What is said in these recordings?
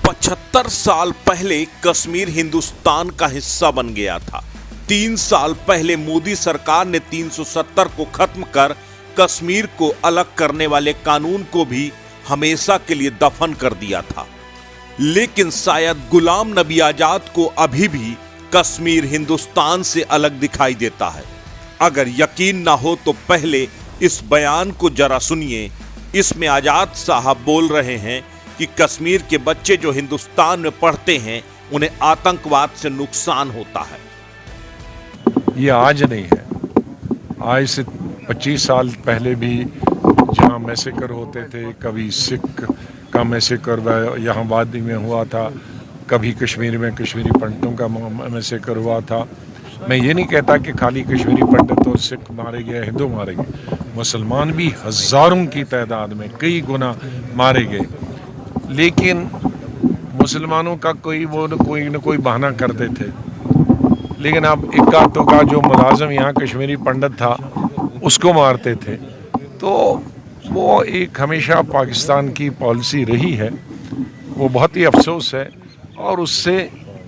75 साल पहले कश्मीर हिंदुस्तान का हिस्सा बन गया था। 3 साल पहले मोदी सरकार ने 370 को खत्म कर कश्मीर को अलग करने वाले कानून को भी हमेशा के लिए दफन कर दिया था। लेकिन शायद गुलाम नबी आजाद को अभी भी कश्मीर हिंदुस्तान से अलग दिखाई देता है। अगर यकीन ना हो तो पहले इस बयान को जरा सुनिए। इसमें आजाद साहब बोल रहे हैं कि कश्मीर के बच्चे जो हिंदुस्तान में पढ़ते हैं उन्हें आतंकवाद से नुकसान होता है। ये आज नहीं है, आज से 25 साल पहले भी जहाँ मैसेकर होते थे, कभी सिख का मैसेकर यहाँ वादी में हुआ था, कभी कश्मीर में कश्मीरी पंडितों का मैसेकर हुआ था। मैं ये नहीं कहता कि खाली कश्मीरी पंडित और सिख मारे गए, हिंदू मारे गए, मुसलमान भी हजारों की तादाद में कई गुना मारे गए। लेकिन मुसलमानों का कोई न कोई बहाना करते थे। लेकिन अब इक्का दुक्का जो मुलाजिम यहाँ कश्मीरी पंडित था उसको मारते थे। तो वो एक हमेशा पाकिस्तान की पॉलिसी रही है, वो बहुत ही अफसोस है और उससे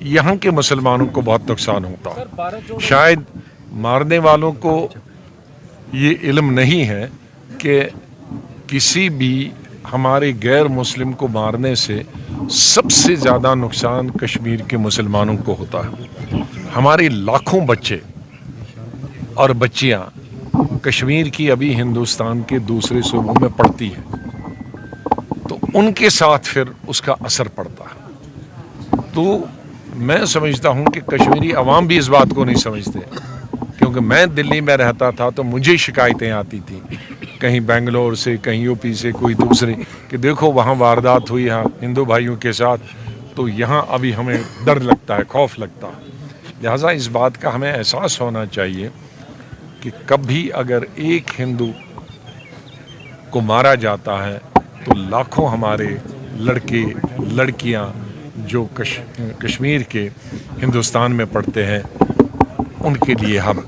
यहाँ के मुसलमानों को बहुत नुकसान होता है। शायद मारने वालों को ये इल्म नहीं है कि किसी भी हमारे गैर मुस्लिम को मारने से सबसे ज़्यादा नुकसान कश्मीर के मुसलमानों को होता है। हमारे लाखों बच्चे और बच्चियां कश्मीर की अभी हिंदुस्तान के दूसरे सूबों में पढ़ती हैं, तो उनके साथ फिर उसका असर पड़ता है। तो मैं समझता हूं कि कश्मीरी अवाम भी इस बात को नहीं समझते, क्योंकि मैं दिल्ली में रहता था तो मुझे शिकायतें आती थी कहीं बेंगलोर से, कहीं यूपी से, कोई दूसरे, कि देखो वहाँ वारदात हुई है हिंदू भाइयों के साथ, तो यहाँ अभी हमें डर लगता है, खौफ लगता है। लिहाजा इस बात का हमें एहसास होना चाहिए कि कभी अगर एक हिंदू को मारा जाता है तो लाखों हमारे लड़के लड़कियां जो कश्मीर के हिंदुस्तान में पढ़ते हैं उनके लिए हम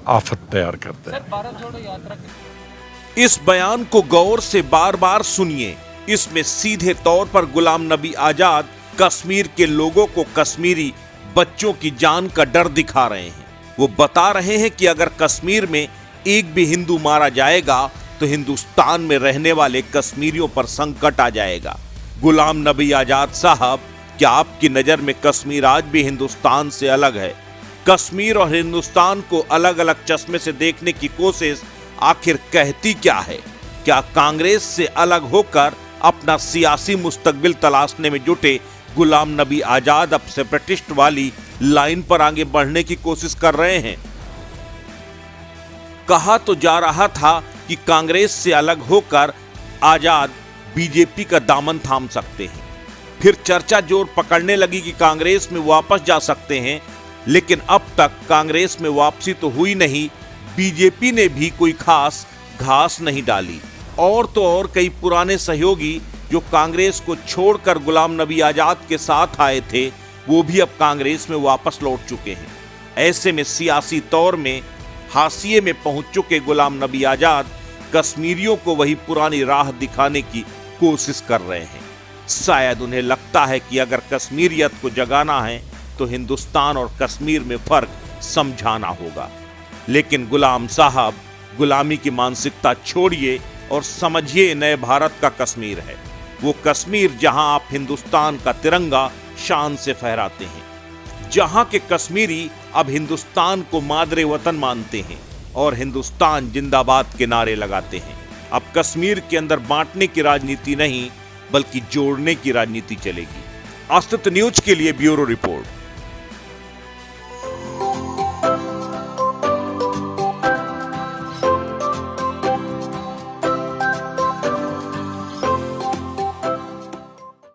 आफत तैयार करते हैं। इस बयान को गौर से बार बार सुनिए। इसमें सीधे तौर पर गुलाम नबी आजाद कश्मीर के लोगों को कश्मीरी बच्चों की जान का डर दिखा रहे हैं। वो बता रहे हैं कि अगर कश्मीर में एक भी हिंदू मारा जाएगा तो हिंदुस्तान में रहने वाले कश्मीरियों पर संकट आ जाएगा। गुलाम नबी आजाद साहब, क्या आपकी नजर में कश्मीर आज भी हिंदुस्तान से अलग है? कश्मीर और हिंदुस्तान को अलग अलग चश्मे से देखने की कोशिश आखिर कहती क्या है? क्या कांग्रेस से अलग होकर अपना सियासी मुस्तकबिल तलाशने में जुटे गुलाम नबी आजाद अब सेपरेटिस्ट वाली लाइन पर आगे बढ़ने की कोशिश कर रहे हैं? कहा तो जा रहा था कि कांग्रेस से अलग होकर आजाद बीजेपी का दामन थाम सकते हैं। फिर चर्चा जोर पकड़ने लगी कि कांग्रेस में वापस जा सकते हैं, लेकिन अब तक कांग्रेस में वापसी तो हुई नहीं, बीजेपी ने भी कोई खास घास नहीं डाली। और तो और कई पुराने सहयोगी जो कांग्रेस को छोड़कर गुलाम नबी आजाद के साथ आए थे वो भी अब कांग्रेस में वापस लौट चुके हैं। ऐसे में सियासी तौर में हाशिए में पहुंच चुके गुलाम नबी आजाद कश्मीरियों को वही पुरानी राह दिखाने की कोशिश कर रहे हैं। शायद उन्हें लगता है कि अगर कश्मीरियत को जगाना है तो हिंदुस्तान और कश्मीर में फर्क समझाना होगा। लेकिन गुलाम साहब, गुलामी की मानसिकता छोड़िए और समझिए नए भारत का कश्मीर है। वो कश्मीर जहां आप हिंदुस्तान का तिरंगा शान से फहराते हैं, जहां के कश्मीरी अब हिंदुस्तान को मादरे वतन मानते हैं और हिंदुस्तान जिंदाबाद के नारे लगाते हैं। अब कश्मीर के अंदर बांटने की राजनीति नहीं बल्कि जोड़ने की राजनीति चलेगी। अस्तित्व न्यूज के लिए ब्यूरो रिपोर्ट।